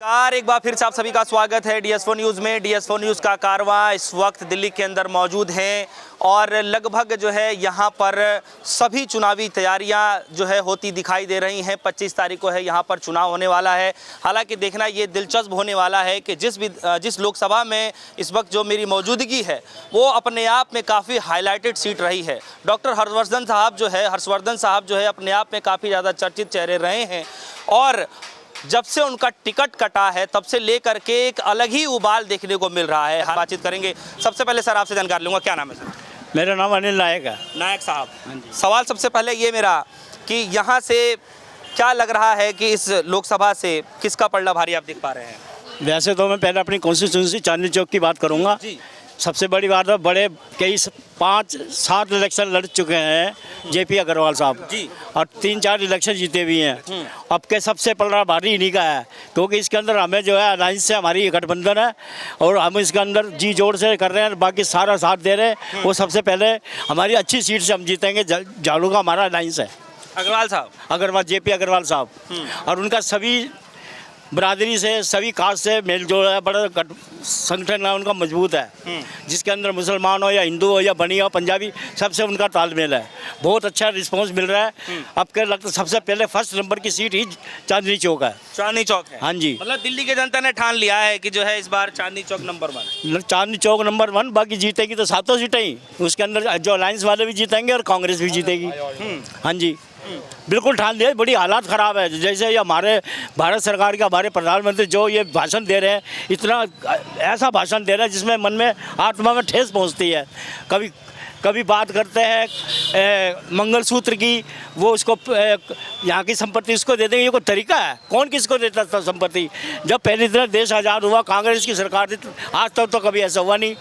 Car एक बार फिर से आप सभी का स्वागत है DS4 न्यूज़ में। DS4 न्यूज़ का कारवां इस वक्त दिल्ली के अंदर मौजूद हैं और लगभग जो है यहाँ पर सभी चुनावी तैयारियाँ जो है होती दिखाई दे रही हैं। 25 तारीख को है यहाँ पर चुनाव होने वाला है। हालांकि देखना ये दिलचस्प होने वाला है कि जिस लोकसभा में इस वक्त जो मेरी मौजूदगी है वो अपने आप में काफ़ी हाईलाइटेड सीट रही है। डॉक्टर हर्षवर्धन साहब जो है अपने आप में काफ़ी ज़्यादा चर्चित चेहरे रहे हैं और जब से उनका टिकट कटा है तब से लेकर के एक अलग ही उबाल देखने को मिल रहा है। बातचीत करेंगे। सबसे पहले सर आपसे जानकारी लूँगा, क्या नाम है सर? मेरा नाम अनिल नायक है। नायक साहब, सवाल सबसे पहले ये मेरा कि यहाँ से क्या लग रहा है कि इस लोकसभा से किसका पलड़ा भारी आप देख पा रहे हैं? वैसे तो मैं पहले अपनी कॉन्स्टिट्यूंसी चांदनी चौक की बात करूंगा। सबसे बड़ी बात है, बड़े कई 5-7 इलेक्शन लड़ चुके हैं JP अग्रवाल साहब जी, और 3-4 इलेक्शन जीते भी हैं। अब के सबसे पलड़ा भारी इन्हीं का है, क्योंकि इसके अंदर हमें जो है अलायंस से हमारी गठबंधन है और हम इसके अंदर जी जोड़ से कर रहे हैं, बाकी सारा साथ दे रहे हैं। वो सबसे पहले हमारी अच्छी सीट से हम जीतेंगे। झाड़ू का हमारा अलायंस है। अग्रवाल JP अग्रवाल साहब, और उनका सभी बरादरी से, सभी कास्ट से मेल जोड़ है। बड़ा संगठन है उनका, मजबूत है, जिसके अंदर मुसलमान हो या हिंदू हो या बनिया हो, पंजाबी, सबसे उनका तालमेल है। बहुत अच्छा रिस्पांस मिल रहा है। अब के लगता सबसे पहले फर्स्ट नंबर की सीट ही चांदनी चौक है। चांदनी चौक है? हाँ जी। मतलब दिल्ली की जनता ने ठान लिया है कि जो है इस बार चांदनी चौक नंबर 1। चांदनी चौक नंबर 1, बाकी जीतेगी तो 7 सीटें ही। उसके अंदर जो अलायंस वाले भी जीतेंगे और कांग्रेस भी जीतेगी। हाँ जी, बिल्कुल ठान लिया। बड़ी हालात ख़राब है। जैसे ये हमारे भारत सरकार के हमारे प्रधानमंत्री जो ये भाषण दे रहे हैं, इतना ऐसा भाषण दे रहे हैं जिसमें मन में, आत्मा में ठेस पहुंचती है। कभी बात करते हैं मंगलसूत्र की, वो उसको यहाँ की संपत्ति उसको दे देंगे। ये कोई तरीका है? कौन किसको देता था संपत्ति? जब पहली तरह देश आज़ाद हुआ, कांग्रेस की सरकार थी, आज तक तो कभी ऐसा हुआ नहीं।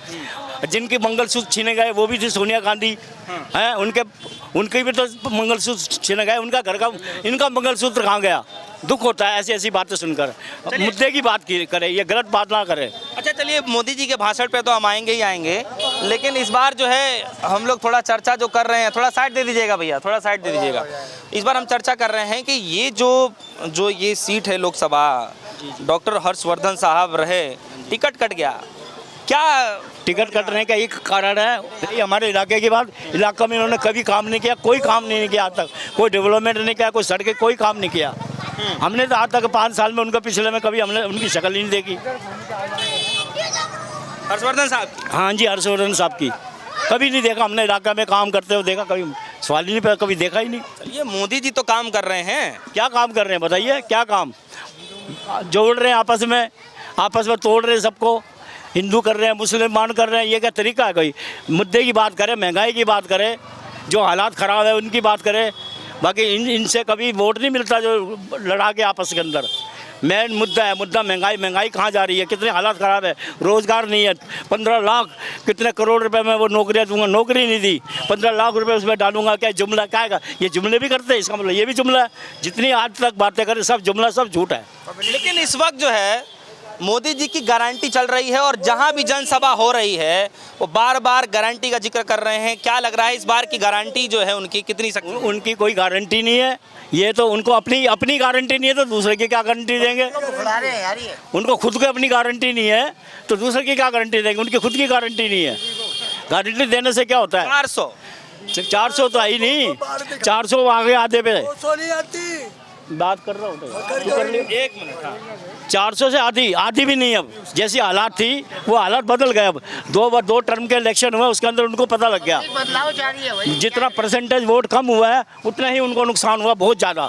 जिनके मंगलसूत्र छीने गए वो भी थी सोनिया गांधी हैं, उनके भी तो मंगलसूत्र छीने गए। उनका घर का, इनका मंगलसूत्र कहाँ गया? दुख होता है ऐसी बातें सुनकर। मुद्दे की बात करें, ये गलत बात ना करें। अच्छा चलिए, मोदी जी के भाषण पे तो हम आएंगे ही आएंगे, लेकिन इस बार जो है हम लोग थोड़ा चर्चा जो कर रहे हैं, थोड़ा साइड दे दीजिएगा भैया, थोड़ा साइड दे दीजिएगा। इस बार हम चर्चा कर रहे हैं कि ये जो ये सीट है लोकसभा, डॉक्टर हर्षवर्धन साहब रहे, टिकट कट गया। क्या टिकट कटने का एक कारण है? हमारे इलाके की बात, इलाका में इन्होंने कभी काम नहीं किया, कोई काम नहीं किया आज तक, कोई डेवलपमेंट नहीं किया, कोई सड़कें, कोई काम नहीं किया। हमने तो आज तक 5 साल में उनका, पिछले में कभी हमने उनकी शक्ल ही नहीं देखी। हर्षवर्धन साहब? हाँ जी, हर्षवर्धन साहब की कभी नहीं देखा हमने। इलाका में काम करते हुए देखा, कभी सवाल ही नहीं पे, कभी देखा ही नहीं। ये मोदी जी तो काम कर रहे हैं। क्या काम कर रहे हैं बताइए? क्या काम? जोड़ रहे हैं आपस में तोड़ रहे हैं सबको। हिंदू कर रहे हैं, मुसलमान कर रहे हैं। ये क्या तरीका है? कोई मुद्दे की बात करें, महंगाई की बात करें, जो हालात ख़राब है उनकी बात करें। बाकी इनसे कभी वोट नहीं मिलता जो लड़ा के आपस के अंदर। मेन मुद्दा है, महंगाई कहाँ जा रही है, कितने हालात ख़राब है, रोज़गार नहीं है। 15 लाख कितने करोड़ रुपए में वो नौकरियाँ दूंगा, नौकरी नहीं दी, 15 लाख रुपए उसमें डालूंगा। क्या जुमला? क्या है ये? जुमले भी करते हैं, इसका मतलब ये भी जुमला है। जितनी आज तक बातें करें सब जुमला, सब झूठ है। लेकिन इस वक्त जो है मोदी जी की गारंटी चल रही है और जहां भी जनसभा हो रही है वो बार बार गारंटी का जिक्र कर रहे हैं। क्या लग रहा है इस बार की गारंटी जो है उनकी कितनी सख्त? उनकी कोई गारंटी नहीं है। ये तो उनको अपनी गारंटी नहीं है तो दूसरे की क्या गारंटी देंगे? उनको खुद को अपनी गारंटी नहीं है तो दूसरे की क्या गारंटी देंगे? उनकी खुद की गारंटी नहीं है। गारंटी देने से क्या होता है? 400 तो आई नहीं, 400 आगे आधे पे बात कर रहा हूँ तो 1 मिनट। 400 से आधी भी नहीं। अब जैसी हालात थी वो हालात बदल गए। अब 2 टर्म के इलेक्शन हुए, उसके अंदर उनको पता लग गया जितना परसेंटेज वोट कम हुआ है उतना ही उनको नुकसान हुआ, बहुत ज़्यादा।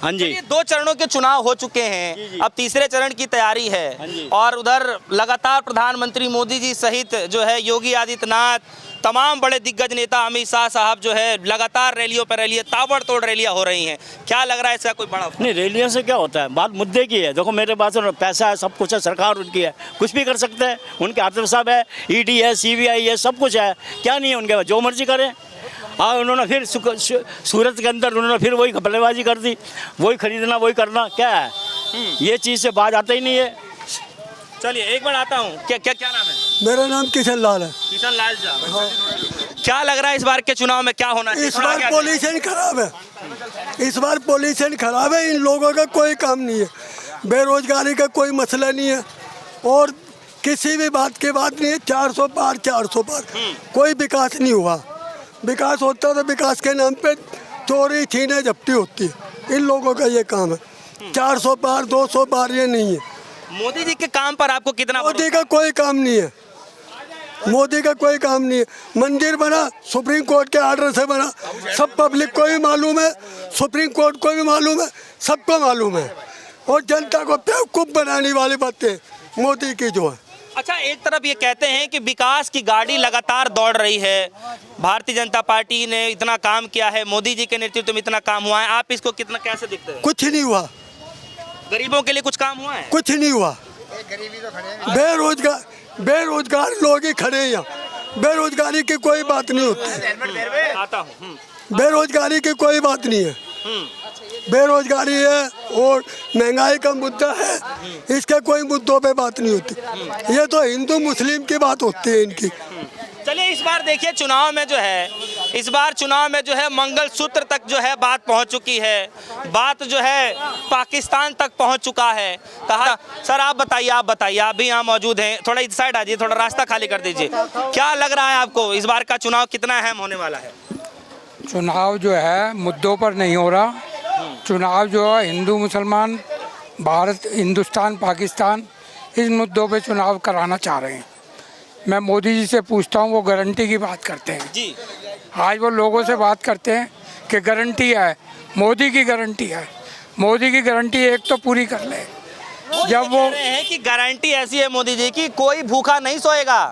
हाँ जी, 2 चरणों के चुनाव हो चुके हैं, अब तीसरे चरण की तैयारी है और उधर लगातार प्रधानमंत्री मोदी जी सहित जो है योगी आदित्यनाथ, तमाम बड़े दिग्गज नेता, अमित शाह साहब जो है लगातार रैलियों पर रैलियां, ताबड़तोड़ रैलियां हो रही हैं। क्या लग रहा है इसका कोई बड़ा? नहीं, रैलियों से क्या होता है? बात मुद्दे की है। देखो मेरे पास पैसा है, सब कुछ है, सरकार उनकी है, कुछ भी कर सकते हैं। उनके हाथ में सब है, ED है, CBI है, सब कुछ है। क्या नहीं है उनके पास? जो मर्जी करें। और उन्होंने फिर सूरत के अंदर उन्होंने फिर वही घपलेबाजी कर दी, वही खरीदना, वही करना। क्या है ये चीज़ से बाज आता ही नहीं है। चलिए एक बार आता हूँ। क्या नाम है? मेरा नाम किशन लाल है। किशन लाल साहब, क्या लग रहा है इस बार के चुनाव में क्या होना चाहिए? इस बार पोजीशन खराब है, इस बार पोजीशन खराब है। इन लोगों का कोई काम नहीं है। बेरोजगारी का कोई मसला नहीं है और किसी भी बात की बात नहीं है। 400 पार 400 पार, कोई विकास नहीं हुआ। विकास होता तो विकास के नाम पे चोरी छीने झपटी होती है। इन लोगों का ये काम है। 400 पार 200 पार ये नहीं है। मोदी जी के काम पर आपको कितना मोदी का कोई काम नहीं है। मोदी का कोई काम नहीं है। मंदिर बना सुप्रीम कोर्ट के ऑर्डर से बना, सब पब्लिक को भी मालूम है, सुप्रीम कोर्ट को भी मालूम है, सबको मालूम है। और जनता को बेवकूफ़ बनाने वाली बातें मोदी की जो है। अच्छा, एक तरफ ये कहते हैं कि विकास की गाड़ी लगातार दौड़ रही है, भारतीय जनता पार्टी ने इतना काम किया है, मोदी जी के नेतृत्व में इतना काम हुआ है, आप इसको कितना कैसे देखते हैं? कुछ नहीं हुआ। गरीबों के लिए कुछ काम हुआ है? कुछ नहीं हुआ। बेरोजगार लोग ही खड़े हैं यहाँ। बेरोजगारी की कोई बात नहीं होती। आता हूँ। बेरोजगारी की कोई बात नहीं है। बेरोजगारी है और महंगाई का मुद्दा है, इसके कोई मुद्दों पे बात नहीं होती। ये तो हिंदू मुस्लिम की बात होती है इनकी। चलिए, इस बार देखिए चुनाव में जो है मंगलसूत्र तक जो है बात पहुंच चुकी है, बात जो है पाकिस्तान तक पहुंच चुका है। कहा सर आप बताइए आप भी यहाँ मौजूद हैं, थोड़ा इस साइड आ जाइए, थोड़ा रास्ता खाली कर दीजिए। क्या लग रहा है आपको, इस बार का चुनाव कितना अहम होने वाला है? चुनाव जो है मुद्दों पर नहीं हो रहा। चुनाव जो है हिंदू मुसलमान, भारत हिंदुस्तान पाकिस्तान, इस मुद्दों पे चुनाव कराना चाह रहे हैं। मैं मोदी जी से पूछता हूँ, वो गारंटी की बात करते हैं जी। आज वो लोगों से बात करते हैं कि गारंटी है, मोदी की गारंटी है। मोदी की गारंटी एक तो पूरी कर ले। जब वो कह रहे हैं कि गारंटी ऐसी है मोदी जी की, कोई भूखा नहीं सोएगा,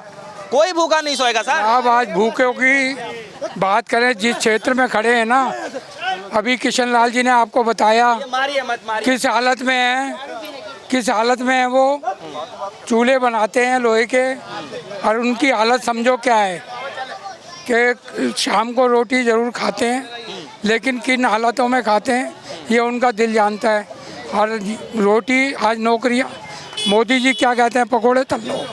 कोई भूखा नहीं सोएगा सर। आप आज भूखे की बात करें, जिस क्षेत्र में खड़े हैं ना, अभी किशन लाल जी ने आपको बताया किस हालत में है, किस हालत में है। वो चूल्हे बनाते हैं लोहे के और उनकी हालत समझो क्या है कि शाम को रोटी ज़रूर खाते हैं, लेकिन किन हालतों में खाते हैं ये उनका दिल जानता है। और रोटी आज नौकरियां, मोदी जी क्या कहते हैं, पकोड़े तल लो।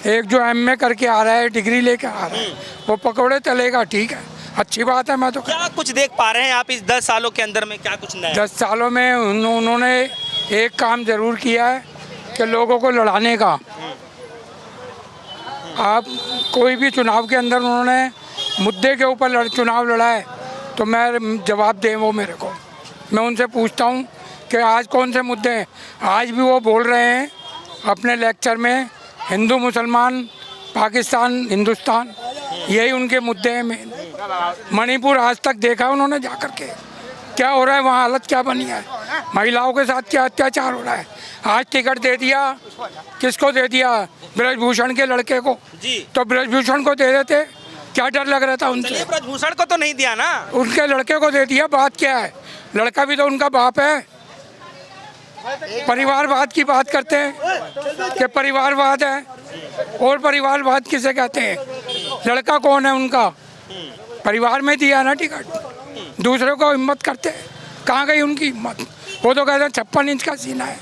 एक जो MA करके आ रहा है, डिग्री लेके आ रहा है, वो पकोड़े तलेगा, ठीक है, अच्छी बात है। मैं तो क्या कुछ देख पा रहे हैं आप इस 10 सालों के अंदर में, क्या कुछ नया? 10 सालों में उन्होंने एक काम जरूर किया है कि लोगों को लड़ाने का। आप कोई भी चुनाव के अंदर उन्होंने मुद्दे के ऊपर चुनाव लड़ा है तो मैं जवाब दें वो मेरे को। मैं उनसे पूछता हूँ कि आज कौन से मुद्दे हैं। आज भी वो बोल रहे हैं अपने लेक्चर में, हिंदू मुसलमान पाकिस्तान हिंदुस्तान, यही उनके मुद्दे हैं मेन। मणिपुर आज तक देखा उन्होंने जा कर के क्या हो रहा है वहाँ, हालत क्या बनी है, महिलाओं के साथ क्या अत्याचार हो रहा है। आज टिकट दे दिया, किसको दे दिया, ब्रजभूषण के लड़के को। जी। तो ब्रजभूषण को दे देते, क्या डर लग रहा था उनसे। ब्रजभूषण को तो नहीं दिया ना, उनके लड़के को दे दिया। बात क्या है, लड़का भी तो उनका बाप है। परिवारवाद की बात करते हैं कि परिवारवाद है, और परिवारवाद किसे कहते हैं, लड़का कौन है उनका, परिवार में दिया ना टिकट, दूसरे को हिम्मत करते हैं। कहाँ गई उनकी हिम्मत? वो तो कहते हैं 56 इंच का सीना है,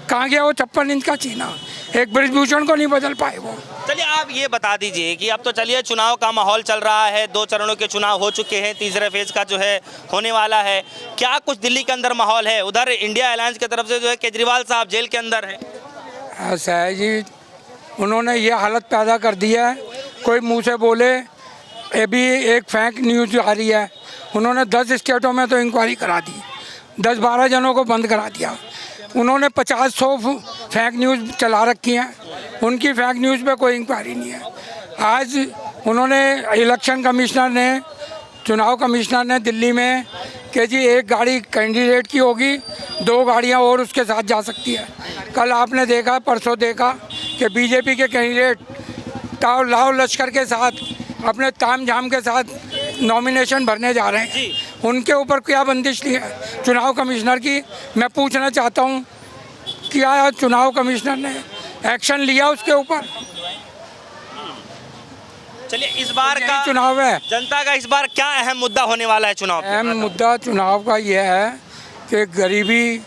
कहाँ गया वो 56 इंच का सीना? एक ब्रजभूषण को नहीं बदल पाए वो। चलिए आप ये बता दीजिए कि अब तो चलिए चुनाव का माहौल चल रहा है, 2 चरणों के चुनाव हो चुके हैं, तीसरे फेज का जो है होने वाला है। क्या कुछ दिल्ली के अंदर माहौल है? उधर इंडिया अलायंस की तरफ से जो है केजरीवाल साहब जेल के अंदर है। ऐसा है जी, उन्होंने ये हालत पैदा कर दिया है, कोई मुँह से बोले। अभी एक फेक न्यूज़ आ रही है, उन्होंने 10 स्टेटों में तो इंक्वायरी करा दी, 10-12 जनों को बंद करा दिया। उन्होंने 50-100 फेक न्यूज़ चला रखी हैं, उनकी फेक न्यूज़ पे कोई इंक्वायरी नहीं है। आज उन्होंने इलेक्शन कमिश्नर ने, चुनाव कमिश्नर ने दिल्ली में कि जी एक गाड़ी कैंडिडेट की होगी, 2 गाड़ियां और उसके साथ जा सकती है। कल आपने देखा, परसों देखा कि बीजेपी के कैंडिडेट लाव लश्कर के साथ अपने ताम झाम के साथ नॉमिनेशन भरने जा रहे हैं। उनके ऊपर क्या बंदिश ली है चुनाव कमिश्नर की? मैं पूछना चाहता हूं, क्या चुनाव कमिश्नर ने एक्शन लिया उसके ऊपर? चलिए इस बार का चुनाव है, जनता का इस बार क्या अहम मुद्दा होने वाला है चुनाव? अहम मुद्दा चुनाव का ये है कि गरीबी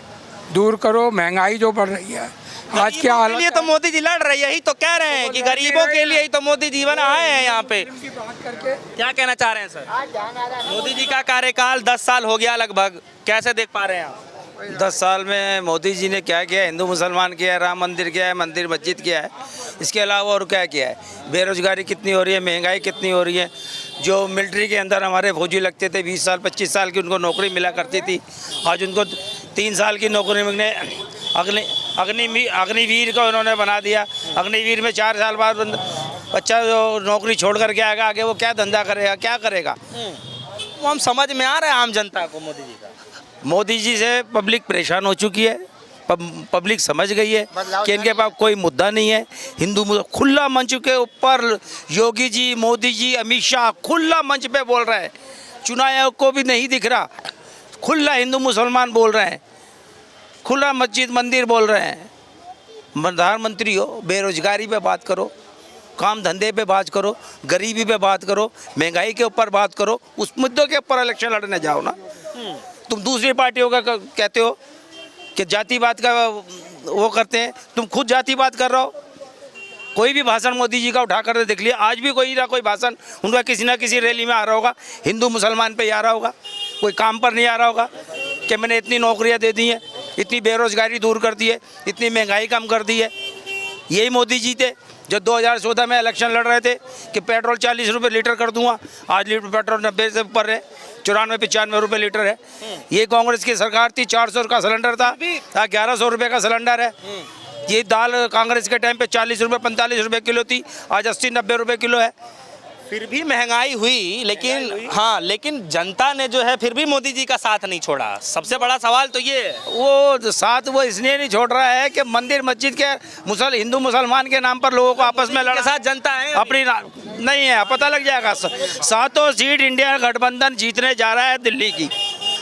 दूर करो, महंगाई जो बढ़ रही है। आज क्या हालत, लिए तो मोदी जी लड़ रहे हैं, यही तो कह रहे हैं कि गरीबों के लिए ही तो मोदी जीवन आए हैं यहाँ पे। क्या कहना चाह रहे हैं सर? मोदी जी का कार्यकाल 10 साल हो गया लगभग, कैसे देख पा रहे हैं आप? 10 साल में मोदी जी ने क्या किया? हिंदू मुसलमान किया है, राम मंदिर किया है, मंदिर मस्जिद किया है। इसके अलावा और क्या किया है? बेरोजगारी कितनी हो रही है, महंगाई कितनी हो रही है। जो मिलिट्री के अंदर हमारे फौजी लगते थे 20 साल 25 साल की उनको नौकरी मिला करती थी, आज उनको 3 साल की नौकरी मिलने अग्निवीर को उन्होंने बना दिया। अग्निवीर में 4 साल बाद बच्चा जो नौकरी छोड़ करके आएगा, आगे वो क्या धंधा करेगा, क्या करेगा? वो हम समझ में आ रहा है आम जनता को मोदी जी का। मोदी जी से पब्लिक परेशान हो चुकी है। पब्लिक समझ गई है कि इनके पास कोई मुद्दा नहीं है। खुला मंच के ऊपर योगी जी, मोदी जी, अमित शाह खुला मंच पे बोल रहे हैं। चुनाव आयोग को भी नहीं दिख रहा, खुला हिंदू मुसलमान बोल रहे हैं, खुला मस्जिद मंदिर बोल रहे हैं। प्रधानमंत्री हो, बेरोजगारी पे बात करो, काम धंधे पे बात करो, गरीबी पे बात करो, महंगाई के ऊपर बात करो, उस मुद्दों के ऊपर इलेक्शन लड़ने जाओ ना। तुम दूसरी पार्टियों का कहते हो कि जातिवाद का वो करते हैं, तुम खुद जातिवाद कर रहे हो। कोई भी भाषण मोदी जी का उठा कर देख लिया, आज भी कोई ना कोई भाषण उनका किसी ना किसी रैली में आ रहा होगा, हिंदू मुसलमान पे ही आ रहा होगा, कोई काम पर नहीं आ रहा होगा कि मैंने इतनी नौकरियां दे दी हैं, इतनी बेरोजगारी दूर कर दी है, इतनी महंगाई कम कर दी है। यही मोदी जी थे जो 2014 में इलेक्शन लड़ रहे थे कि पेट्रोल 40 रुपये लीटर कर दूंगा। आज लीटर पेट्रोल 90 से ऊपर है, 94-95 रुपये लीटर है। ये कांग्रेस की सरकार थी, 400 का सिलेंडर था, 1100 रुपये का सिलेंडर है। ये दाल कांग्रेस के टाइम पे 40 रुपये 45 रुपये किलो थी, आज 80-90 रुपये किलो है। फिर भी महंगाई हुई, लेकिन हाँ, लेकिन जनता ने जो है फिर भी मोदी जी का साथ नहीं छोड़ा। सबसे बड़ा सवाल तो ये है। वो साथ वो इसलिए नहीं छोड़ रहा है कि मंदिर मस्जिद के हिंदू मुसलमान के नाम पर लोगों को आपस में लड़ने के साथ जनता है अपनी नहीं है, पता लग जाएगा। 7 सीट इंडिया गठबंधन जीतने जा रहा है दिल्ली की,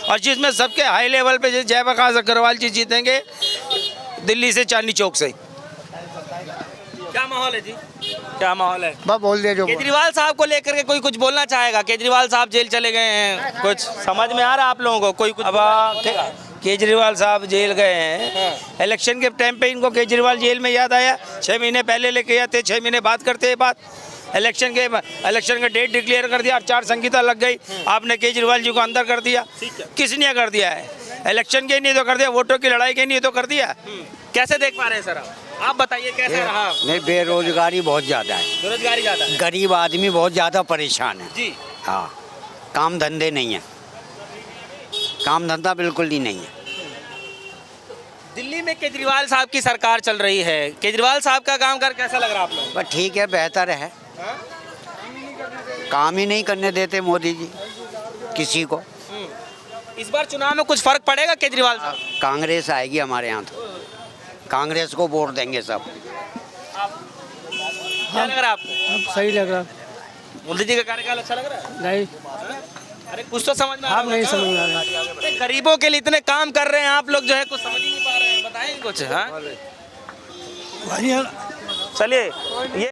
और जिसमें सबके हाई लेवल पे जयप्रकाश अग्रवाल जी जीतेंगे दिल्ली से, चांदनी चौक से। क्या माहौल है जी, क्या माहौल है? बस बोल दिया जो केजरीवाल साहब को लेकर के कोई कुछ बोलना चाहेगा? केजरीवाल साहब जेल चले गए हैं, कुछ समझ में आ रहा है आप लोगों को? कोई कुछ अब केजरीवाल साहब जेल गए हैं, इलेक्शन के टाइम पे इनको केजरीवाल जेल में याद आया। 6 महीने पहले लेके आते, 6 महीने बाद करते हैं बात। इलेक्शन का डेट डिक्लेयर कर दिया, आचार संहिता लग गई, आपने केजरीवाल जी को अंदर कर दिया। किसने कर दिया है? इलेक्शन के नहीं तो कर दिया, वोटों की लड़ाई के नहीं तो कर दिया। कैसे देख पा रहे हैं सर आप बताइए कैसे रहा? नहीं, बेरोजगारी बहुत ज़्यादा है, बेरोजगारी ज़्यादा है, गरीब आदमी बहुत ज़्यादा परेशान है जी। हाँ, काम धंधे नहीं है, काम धंधा बिल्कुल ही नहीं है। दिल्ली में केजरीवाल साहब की सरकार चल रही है, केजरीवाल साहब का काम कर कैसा लग रहा है आप लोग? बस ठीक है, बेहतर है। काम ही नहीं करने देते मोदी जी किसी को। इस बार चुनाव में कुछ फर्क पड़ेगा केजरीवाल साहब? कांग्रेस आएगी हमारे यहाँ, तो कांग्रेस को वोट देंगे सब। क्या लग रहा है आपको? सही लग रहा मोदी जी का कार्यकाल अच्छा लग रहा है? नहीं, अरे कुछ तो समझ में आ रहा आप नहीं है। समझ में आ रहा। गरीबों के लिए इतने काम कर रहे हैं आप लोग, जो है कुछ समझ ही नहीं पा रहे हैं, बताएं कुछ। हाँ चलिए ये